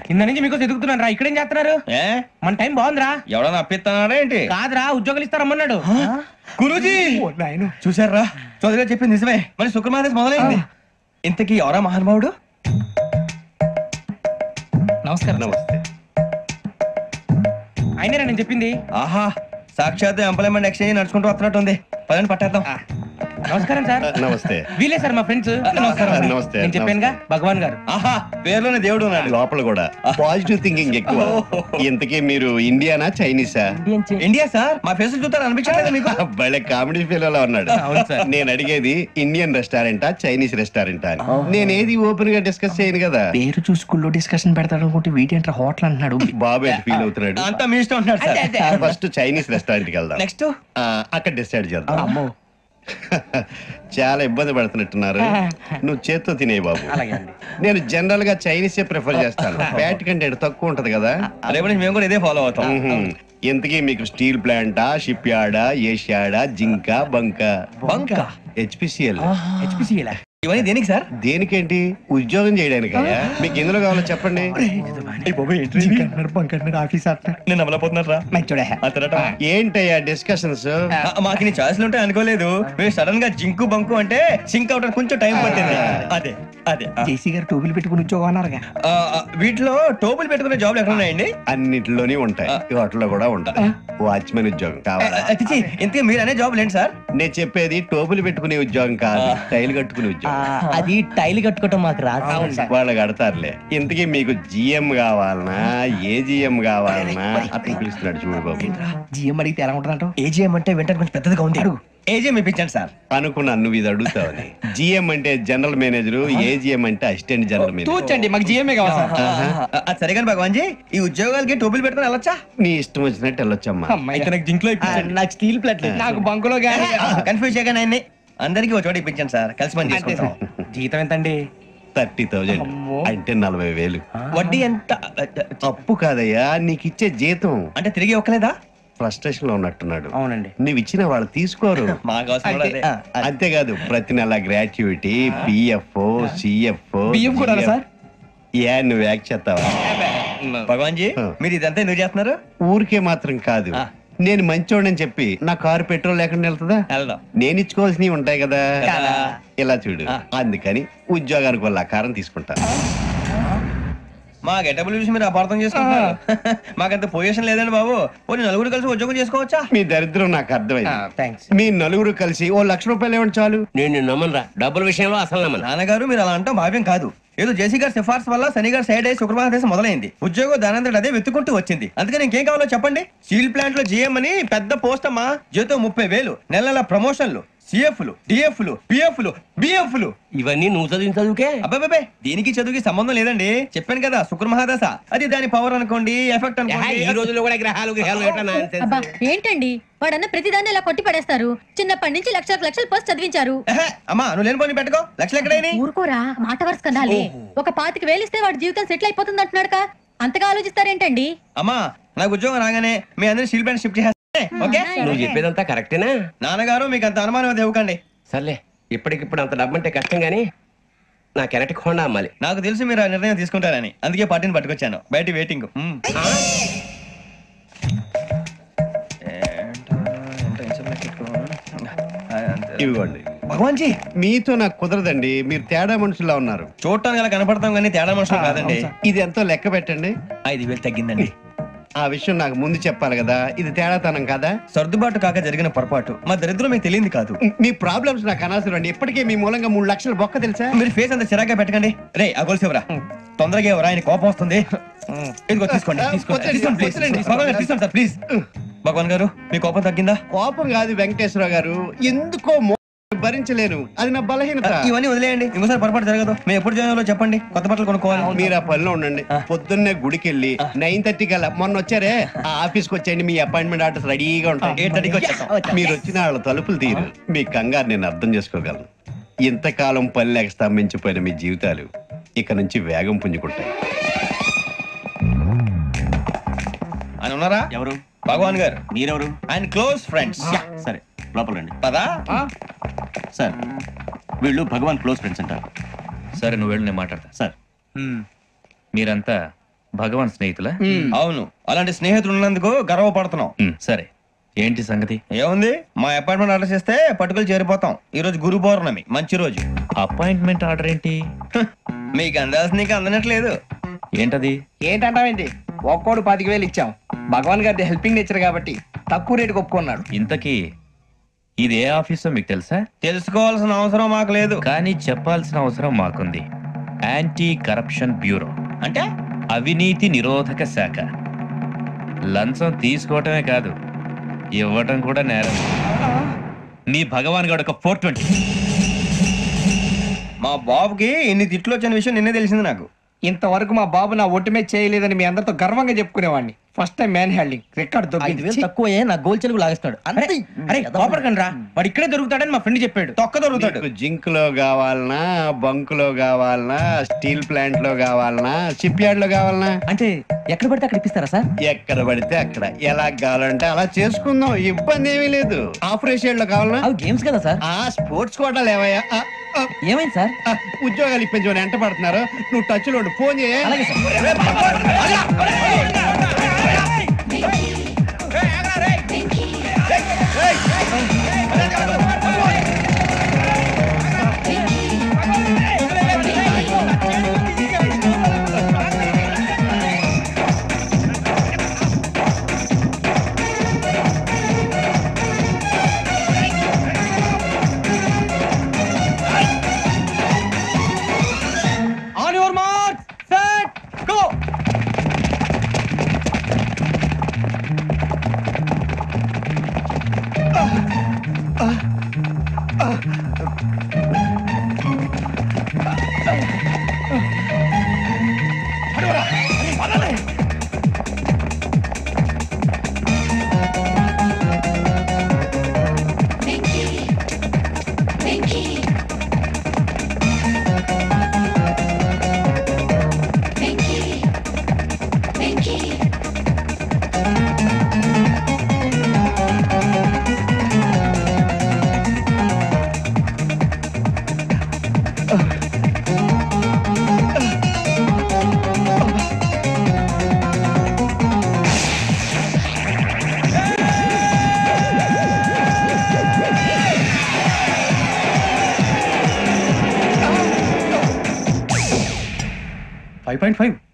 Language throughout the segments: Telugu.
కింద నుంచి మీకు ఎదుగుతున్నాను రా. ఇక్కడేం చేస్తున్నారు? మన టైం బాగుందిరా. ఎవడన్నా అప్పిస్తున్నారా ఏంటి? కాదురా, ఉద్యోగాలు ఇస్తారమ్మన్నాడు. గురూజీ చూసారా, చౌదరిగా చెప్పింది నిజమే. మరి శుక్రమాదేశ్ మొదలైంది. ఇంతకీ ఎవరా మహానుభావుడు? నమస్కారం. నమస్తే. అయినరా నేను చెప్పింది? ఆహా, సాక్షాత్ ఎంప్లాయ్మెంట్ ఎక్స్చేంజ్ నడుచుకుంటూ వస్తున్నట్టు ఉంది. పదండి పట్టేద్దాం. నమస్కారం సార్. నమస్తే. వీలే సార్ మా ఫ్రెండ్స్. నమస్కారం. నమస్తే. నేను చెప్పానుగా భగవాన్ గారు. ఆహా, పేరులోనే దేవుడు ఉన్నాడు. లోపల కూడా పాజిటివ్ థింకింగ్ ఎక్కువ. ఇంతకీ మీరు ఇండియానా చైనీసా? India sir. మా ఫేస్ చూస్తారు అనిపించలేదు మీకు? భలే కామెడీ ఫీల్ అలా ఉన్నాడు. అవును సార్. నేను అడిగేది ఇండియన్ రెస్టారెంటా చైనీస్ రెస్టారెంటా అని. నేను ఏది ఓపెన్ గా డిస్కస్ చేయను కదా. పేరు చూసుకుల్లో డిస్కషన్ పెడతాడు అనుకుంటే వీటేంట్రా హోటల్ అంటున్నాడు. బాబు ఎట్ ఫీల్ అవుతున్నాడు. అంతా మీ ఇష్టం ఉంటున్నాడు సార్. ఫస్ట్ చైనీస్ రెస్టారెంట్ కి వెళ్దాం. నెక్స్ట్ అక్కడ డిసైడ్ చేద్దాం. చాలా ఇబ్బంది పడుతున్నట్టున్నారు. నువ్వు చేత్తో తినే బాబు. నేను జనరల్ గా చైనీసే ప్రిఫర్ చేస్తాను. ఫ్యాట్ కంటెంట్ తక్కువ ఉంటది కదా. రేపు నుంచి మేము కూడా ఇదే ఫాలో అవుతాం. ఎంతకీ మీకు స్టీల్ ప్లాంటా, షిప్ యార్డా, ఏషియాడా, జింకా, బంకా? హెచ్పిసిఎల్. ఇవన్నీ దేనికి సార్? దేనికేంటి? ఉద్యోగం చేయడానికి. మీకు ఎందులో కావాలో చెప్పండి. నేను అమలపోతున్నారా? ఏంటయ్యా డిస్కషన్స్? మాకు నీ ఛాయిస్లు ఉంటాయి అనుకోలేదు. మీరు సడన్ గా జింకు బంకు అంటే సింక్ అవడానికి కొంచెం టైం పట్టింది. అదే అదే జేసీ గారు టోపీలు పెట్టుకుని ఉద్యోగం అన్నారుగా. వీటిలో టోపులు పెట్టుకునే జాబ్లు ఎక్కడ ఉన్నాయండి? అన్నిటిలోనే ఉంటాయి. వాటిలో కూడా ఉంటాయి. వాచ్మెన్ ఉద్యోగం కావాలా? ఇంతకీ మీరు అనే జాబ్ లేండి సార్? నేను చెప్పేది టోపులు పెట్టుకునే ఉద్యోగం కాదు, టైల్ కట్టుకునే ఉద్యోగం. అది టైల్ కట్టుకోవటం మాకు రాదు. వాళ్ళు కడతారులే. ఇంతకీ మీకు జిఎం కావాలనా, ఏజిఎం కావాలనా? అతను పిలుస్తున్నాడు చూడు బాబు. జిఎం అడిగితే ఎలా ఉంటుందంట? ఏజీఎం అంటే వెంటనే కొంచెం పెద్దదిగా ఉంది. అడుగు. ఏజీఎం ఇప్పించండి సార్. అనుకున్నాను నువ్వు ఇది అడుగుతావని. జిఎం అంటే జనరల్ మేనేజర్, ఏజిఎం అంటే అసిస్టెంట్ జనరల్ మేనేజర్. తూచండి, మాకు జిఎంఏ కావాలి సార్. అది సరే కానీ భగవాన్ జీ, ఈ ఉద్యోగాలకి టోపులు పెట్టుకుని వెళ్ళొచ్చా? నీ ఇష్టం వచ్చినట్టు వెళ్ళొచ్చమ్మా. అయితే నాకు జింక్ లో నాకు స్టీల్ ప్లేట్, నాకు బంకులో గానీ. కన్ఫ్యూజ్ చేయగానే ఆయన్ని అందరికీ ఒక చోట ఇప్పించండి సార్. కలిసి పని చేసుకుంటాం. జీతం ఎంతండి? 30,000 అంటే 40,000. వడ్డీ ఎంత? అప్పు కాదయ్యా, నీకు ఇచ్చే జీతం. అంటే తిరిగి ఒక్కలేదా? ఫ్రస్ట్రేషన్ లో ఉన్నట్టున్నాడు. అవునండి. నువ్వు ఇచ్చిన వాళ్ళు తీసుకోరు. మాకు అవసరం కూడా అదే. అంతేకాదు ప్రతి నెల గ్రాట్యుటీ, పిఎఫ్, సిఎఫ్. బియ్యం కూడా సార్? నువ్వు యాక్ చేస్తావా? భగవాన్ జీ, మీరు ఇదంతా ఎందుకు చేస్తున్నారు? ఊరికే మాత్రం కాదు, నేను మంచోడని చెప్పి నా కారు పెట్రోల్ లేకుండా వెళ్తుందా? వెళ్దాం. నేను ఇచ్చుకోవాల్సినవి ఉంటాయి కదా. ఇలా చూడు, అందుకని ఉద్యోగానికి వాళ్ళ ఆకారం తీసుకుంటా. మా గెటబుల్ చూసి మీరు అపార్థం చేసుకుంటున్నారు. మాకంత పొజిషన్ లేదండి బాబు. పోనీ నలుగురు కలిసి ఉద్యోగం చేసుకోవచ్చా? మీ దరిద్రం నాకు అర్థమైంది. థ్యాంక్స్. మీ నలుగురు కలిసి ₹1,00,000 ఇవ్వండి చాలు. నేను నమ్మనరా, డబ్బుల విషయంలో అసలు నమ్మను. నాన్నగారు మీరు అలా అంటాం భావ్యం కాదు. ఏదో జేసీ గారి సిఫార్సు వల్ల శని గారు సైడ్ అయ్యి శుక్రవారం మొదలైంది. ఉద్యోగం దానంతటి అదే వెతుకుంటూ వచ్చింది. అందుకని ఇంకేం కావాలో చెప్పండి. స్టీల్ ప్లాంట్ లో జీఎం అని పెద్ద పోస్ట్ అమ్మా. జీతం 30,000, నెల నెల ప్రమోషన్లు, సిఎఫ్లు, డిఎఫ్లు, పిఎఫ్లు, బిఎఫ్లు. ఇవన్నీ నువ్వు చదివిన చదువుకే? అబ్బాబే, దీనికి చదువుకి సంబంధం లేదండి. చెప్పాను కదా, శుక్ర మహాదశ. అది దాని పవర్ అనుకోండి, ఎఫెక్ట్ అనుకోండి. ఈ రోజుల్లో కూడా గ్రహాలు అబ్బా ఏంటండి వాడన్న ప్రతిదాన్ని ఇలా కొట్టి పడేస్తారు. చిన్నప్పటి నుంచి లక్షలు పోస్ట్ చదివించారు. అమ్మా నువ్వు లేని పోనీ పెట్టుకో. లక్షలు ఎక్కడైనా ఊరుకోరా, మాట వరుస కదాలే. ఒక 25,000 ఇస్తే వాడి జీవితం సెటిల్ అయిపోతుంది అంటున్నాడుగా. అంతగా ఆలోచిస్తారేంటండి? అమ్మా నాకు ఉద్యోగం రాగానే మీ అందరినీ స్టీల్ ప్లాంట్ షిఫ్ట్ చేస్తే ఓకే? నువ్వు చెప్పేదంతా కరెక్టేనా? నాన్నగారు మీకు అంత అనుమానం అది ఇవ్వకండి. సర్లే, ఇప్పటికిప్పుడు అంత డబ్బు అంటే కష్టం గానీ నా కెనటిక్ హోండా అమ్మాలి. నాకు తెలుసు మీరు ఆ నిర్ణయం తీసుకుంటారని, అందుకే పార్టీని పట్టుకొచ్చాను. బయట వెయిటింగ్. ఇవ్వండి. భగవాన్ జీ, మీతో నాకు కుదరదండి. మీరు తేడా మనుషులా ఉన్నారు. చూడటానికి అలా కనపడతాం కానీ తేడా మనుషులు కాదండి. ఇది ఎంతో లెక్క పెట్టండి. 5,000 తగ్గిందండి. ఆ విషయం నాకు ముందు చెప్పాలి కదా. ఇది తేడాతనం కదా. సర్దుబాటు కాక జరిగిన పొరపాటు. మా దరిద్రం మీకు తెలియదు కాదు. మీ ప్రాబ్లమ్స్ నాకు అనవసరం అండి. ఇప్పటికే మీ మూలంగా 3 లక్షల బొక్క తెలుసా? మీరు ఫేస్ అంత చిరాగ్గా పెట్టకండి. రే ఆ గొలుసేవరా, తొందరగా ఎవరా, ఆయన కోపం వస్తుంది. ఇదిగో తీసుకోండి, తీసుకోండి సార్ ప్లీజ్. భగవాన్ గారు మీ కోపం తగ్గిందా? కోపం కాదు వెంకటేశ్వర గారు, ఎందుకో భరించలేను. అది నా బలహీనత. ఇవన్నీ వదిలేయండి, ఇంకోసారి పొరపాటు జరగదు. మేము ఎప్పుడు జాయిన్ చెప్పండి, కొత్త బట్టలు కొనుక్కోవాలి. మీరు ఆ పనిలో ఉండండి. పొద్దున్నే గుడికి వెళ్ళి 9:30 కల్లా, మొన్న వచ్చారే ఆ ఆఫీస్కి వచ్చేయండి. మీ అపాయింట్మెంట్ ఆర్డర్స్ రెడీగా ఉంటాయి. 8:30కి వచ్చేస్తాం. మీరు వచ్చిన వాళ్ళ తలుపులు తీరు. మీ కంగారు నేను అర్థం చేసుకోగలను. ఇంతకాలం పని లేక స్తంభించిపోయిన మీ జీవితాలు ఇక నుంచి వేగం పుంజుకుంటాయి. ఆయన ఉన్నారా? ఎవరు? భగవాన్ గారు. మీరెవరు? ఆయన క్లోజ్ ఫ్రెండ్స్. సరే లోపలండి. పదా సార్, వీళ్ళు భగవాన్ క్లోజ్ ఫ్రెండ్స్ అంటారు. సరే నువ్వు వెళ్ళు, నేను మాట్లాడతా. సార్, మీరంతా భగవాన్ స్నేహితులా? అవును, అలాంటి స్నేహితులు ఉన్నందుకు గర్వపడుతున్నాం. సరే, ఏంటి సంగతి? ఏముంది, మా అపాయింట్మెంట్ ఆర్డర్ చేస్తే పట్టుకులు చేరిపోతాం. ఈ రోజు గురు పౌర్ణమి, మంచి రోజు. అపాయింట్మెంట్ ఆర్డర్ ఏంటి? మీకు అందాల్సిన నీకు అందనట్లేదు. ఏంటది? ఏంటంటావేంటి? ఒక్కోడు 10,000 ఇచ్చాం. భగవాన్ గారి హెల్పింగ్ నేచర్ కాబట్టి తక్కువ రేటుకి ఒప్పుకున్నాడు. ఇంతకీ ఇది ఏ ఆఫీసో మీకు తెలుసా? తెలుసుకోవాల్సిన అవసరం మాకు లేదు. కానీ చెప్పాల్సిన అవసరం మాకుంది. యాంటీ కరప్షన్ బ్యూరో, అంటే అవినీతి నిరోధక శాఖ. లంచం తీసుకోవటమే కాదు, ఇవ్వటం కూడా నేరం. మీ భగవాన్ గారు ఒక 420. మా బాబుకి ఇన్ని తిట్లు వచ్చిన విషయం నిన్నే తెలిసింది నాకు. ఇంతవరకు మా బాబు నా ఒట్టుమే చేయలేదని మీ అందరితో గర్వంగా చెప్పుకునేవాడిని. First time man handing record తక్కువ నా గోల్ చెలుగు లాగేస్తాడు. అరే కోపడకండి రా, వాడు ఇక్కడే దొరుకుతాడని మా ఫ్రెండ్ చెప్పాడు. తొక్క దొరుకుతాడు. జింక్ లో కావాలనా, బంక్ లో కావాలనా, స్టీల్ ప్లాంట్ లో కావాలనా, షిప్ యార్డ్ లో కావాలనా? అంటే ఎక్కడ పడితే అక్కడ ఇప్పిస్తారా సార్? ఎక్కడ పడితే అక్కడ, ఎలా కావాలంటే అలా చేసుకుందాం, ఇబ్బంది ఏమీ లేదు. ఆపరేషన్ లో కావాలనా? అవి గేమ్స్ కదా సార్. ఆ స్పోర్ట్స్ కోటాలు ఏవయ్యా? ఏమైంది సార్? ఉద్యోగాలు ఇప్పించమని ఎంట పడుతున్నారు. నువ్వు టచ్ లో ఫోన్ చేయ.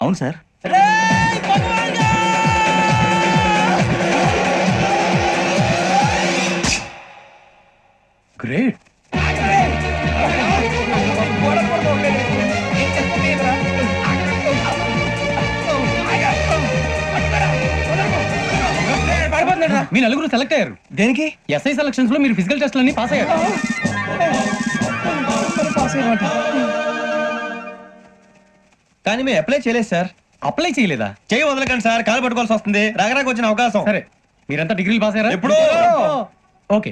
అవును సార్. గ్రేట్. మీ నలుగురు సెలెక్ట్ అయ్యారు. దేనికి? ఎస్ఐ సెలక్షన్స్ లో మీరు ఫిజికల్ టెస్ట్ అన్ని పాస్ అయ్యారు. కానీ మేము అప్లై చేయలేదు సార్. అప్లై చేయలేదా? చేయి వదలకండి సార్, కాలు పట్టుకోవాల్సి వస్తుంది. రాగరాకు వచ్చిన అవకాశం. సరే, మీరంతా డిగ్రీలు పాస్ అయ్యారా? ఎప్పుడో. ఓకే,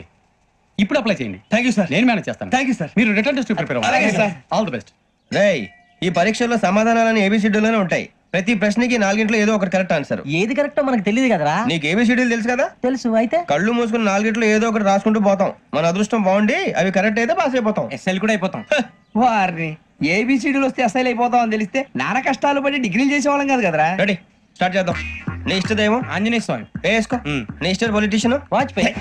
ఇప్పుడు అప్లై చేయండి. Thank you sir. నేను మేనేజ్ చేస్తాను. Thank you sir. మీరు రిటర్న్ టెస్ట్ ప్రిపేర్ అలాగే అవ్వండి. సార్. All the best. రేయ్, ఈ పరీక్షల్లో సమాధానాలని ఏబిసిడ్యూల్లోనే ఉంటాయి. ప్రతి ప్రశ్నకి 4 ఏదో ఒకటి కరెక్ట్ ఆన్సర్. ఏది కరెక్టో మనకు తెలియదు కదరా. నీకు ఏబిసిడ్యూల్ తెలుసు కదా? తెలుసు. అయితే కళ్ళు మూసుకుని 4 ఏదో ఒకటి రాసుకుంటూ పోతాం. మన అదృష్టం బాగుండి అవి కరెక్ట్ అయితే పాస్ అయిపోతాం. ఎస్ఎల్ కూడా అయిపోతాం. వారిని ఏబిసిడీలు వస్తే ఎస్ఐలు అయిపోతాం అని తెలిస్తే నాన్న కష్టాలు పడి డిగ్రీలు చేసేవాళ్ళం కాదు కదరా. రెడీ, స్టార్ట్ చేద్దాం. నీ ఇష్టదేమో ఆంజనేయ స్వామి. వేసుకో. నీ ఇష్ట పొలిటీషియన్ వాజ్పేయి.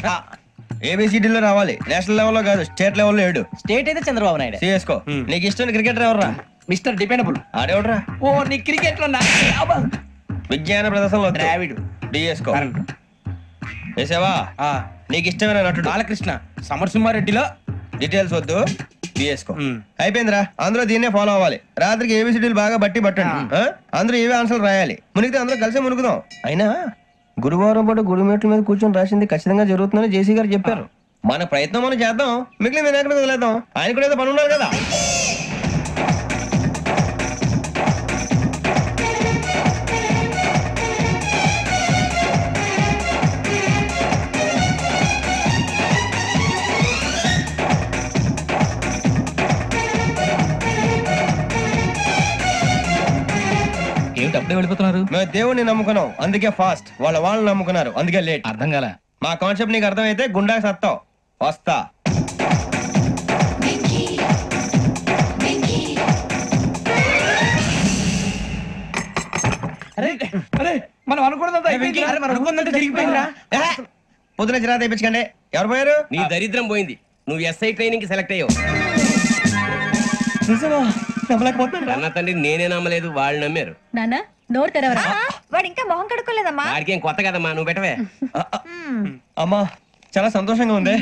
ఏబిసిడీలో రావాలి. నేషనల్ లెవెల్లో కాదు, స్టేట్ లెవెల్లో 7. స్టేట్ అయితే చంద్రబాబు నాయుడు. సిఎస్కో. నీకు ఇష్టం క్రికెటర్ ఎవర్రా? Mister dependable. ఆడేవడరా? ఓ, నీ క్రికెట్ లో విజ్ఞాన ప్రదర్శనలో ద్రావిడు. డిఎస్కో. వేసావా? నీకు ఇష్టమైన నటుడు? బాలకృష్ణ. సమర్సింహారెడ్డిలో డీటెయిల్స్ వద్దు, బిఎస్కో. అయిపోయిందిరా, అందరూ దీన్నే ఫాలో అవ్వాలి. రాత్రికి ఏబిసిడీలు బాగా బట్టి పట్టండి. అందరూ ఏవే ఆన్సర్లు రాయాలి. మునిగితే అందరూ కలిసి మునుగుదాం. అయినా గురువారం పాటు గురుమేట్ల మీద కూర్చొని రాసింది ఖచ్చితంగా జరుగుతుందని జేసీ గారు చెప్పారు. మన ప్రయత్నం మనం చేద్దాం, మిగిలిన వినాయకుడి మీద వదిలేద్దాం. ఆయన కూడా ఏదో పని ఉండాలి కదా. ఏమిటి అప్పుడే వెళ్ళిపోతున్నారు? మేము దేవుడిని నమ్ముకున్నాం, అందుకే ఫాస్ట్. వాళ్ళని నమ్ముకున్నారు, అందుకే లేట్. అర్థం కాల. మా కాన్సెప్ట్ నీకు అర్థమైతే గుండా సత్తావు. వస్తా. అరే మనం అనుకున్నదంతా అయిపోయింది. అరే, మనం అనుకున్నదంతా జరిగిపోయిందిరా. పొద్దున జిరా తెప్పించకండి. ఎవరు పోయారు? నీ దరిద్రం పోయింది. నువ్వు ఎస్ఐ ట్రైనింగ్ కి సెలెక్ట్ అయ్యావు. అన్న తండ్రి నేనే నమ్మలేదు, వాళ్ళు నమ్మారు. నాన్న నోరు తెరవరా. వాడు ఇంకా మొహం కడుక్కోలేదమ్మా. వాడికి ఏం కొత్త కదమ్మా, నువ్వు పెట్టవే. అమ్మా చాలా సంతోషంగా ఉంది.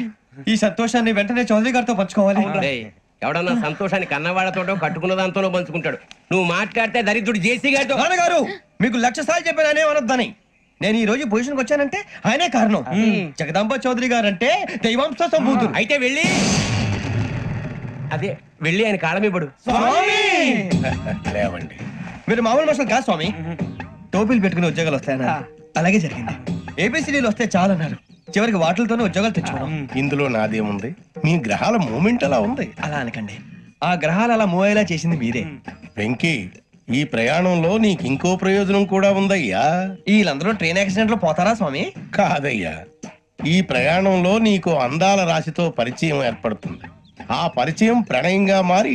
ఈ సంతోషాన్ని వెంటనే చౌదరి గారితో పంచుకోవాలి. డేయ్, ఎవడన్నా సంతోషాన్ని కన్నవాళ్లతోటో కట్టుకున్న దాంతోనో పంచుకుంటాడు. నువ్వు మాట్లాడితే దరిద్రుడు జేసీ గారితో. నాన్నగారు మీకు 1,00,000 సార్లు చెప్పాననే అనొద్దని. నేను ఈ రోజు పొజిషన్కి వచ్చానంటే ఆయనే కారణం. జగదాంబ చౌదరి గారు అంటే దైవాంశ సంభూతుడు. అయితే వెళ్ళి అదే వెళ్ళి ఆయన కాళ్ళమివ్వడు. లేవండి. మీరు మామూలు మనుషులు కాదు స్వామి. టోపీలు పెట్టుకుని ఉద్యోగాలు వస్తాయన్నారు, అలాగే జరిగింది. ఏబిసిడీలు వస్తే చాలన్నారు, చివరికి వాటిలతోనే ఉద్యోగాలు తెచ్చుకున్నాం. ఇందులో నాదేముంది? మీ గ్రహాల మూమెంట్ అలా ఉంది. అలా అనకండి, ఆ గ్రహాలు అలా మూవ్ అయ్యేలా చేసింది మీరే. వెంకీ, ఈ ప్రయాణంలో నీకు ఇంకో ప్రయోజనం కూడా ఉందయ్యా. వీళ్ళందరూ ట్రైన్ యాక్సిడెంట్ లో పోతారా స్వామి? కాదయ్యా, ఈ ప్రయాణంలో నీకు అందాల రాశితో పరిచయం ఏర్పడుతుంది. ఆ పరిచయం ప్రణయంగా మారి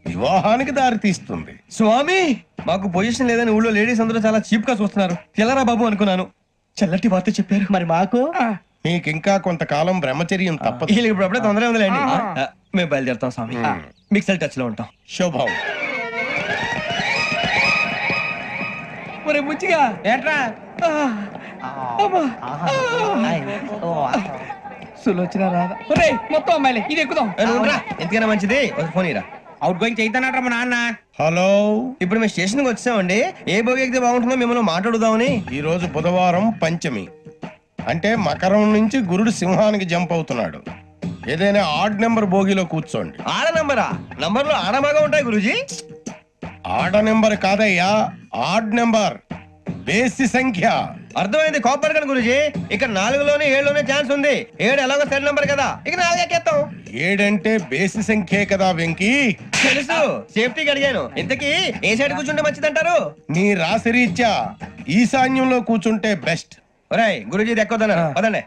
వివాహానికి దారితీస్తుంది. స్వామి మాకు పొజిషన్ లేదని ఊళ్ళో లేడీస్ అందరూ చాలా చీప్ గా చూస్తున్నారు. తెల్లరా బాబు అనుకున్నాను, చల్లటి వార్త చెప్పారు. మరి మాకు నీకింకా కొంతకాలం బ్రహ్మచర్యం తప్పదు. వీళ్ళకి ఇప్పుడు అప్పుడే తొందరగా ఉందిలేండి. మేము బయలుదేరుతాం స్వామి. మిక్సెల్ టచ్ లో ఉంటాం. శుభం. ఒరే బుచ్చిగా ఏంట్రా? సులోచన రాదా? ఒరే మొత్తం అమ్మాయిలే, ఇది ఎక్కుదాం. ఎందుకైనా మంచిది ఒక ఫోన్ ఇరా. అవుట్ గోయింగ్ చేద్దానట్రా మా నాన్న. హలో, ఇప్పుడు మేము స్టేషన్కి వచ్చామండి. ఏ బోగి ఎక్కితే బాగుంటుందో మిమ్మల్ని మాట్లాడుదామని. ఈ రోజు బుధవారం పంచమి, అంటే మకరం నుంచి గురుడు సింహానికి జంప్ అవుతున్నాడు. ఏదైనా ఆడ్ నెంబర్ బోగిలో కూర్చోండి. ఆడ నంబరా? నంబర్లు ఆడ బాగా ఉంటాయి గురూజీ. ఆడ నెంబర్ కాదయ్యా, ఆడ్ నెంబర్, బేసి సంఖ్య. అర్థమైంది, కాపర్ కానీ గురూజీ. ఇక్కడ 4లోనే 7లోనే ఛాన్స్ ఉంది. 7 ఎలాగో సెడ్ నంబర్ కదా, ఇక 4 ఎక్కేస్తాం. 7 అంటే బేసి సంఖ్యే కదా వెంకీ. తెలుసు, సేఫ్టీకి అడిగాను. ఇంతకీ ఏ సైడ్ కూర్చుంటే మంచిదంటారు? నీ రాశి రీత్యా ఈశాన్యంలో కూర్చుంటే బెస్ట్. ఒరేయ్ గురూజీ ఎక్కొద్దన్నారు, పదండి.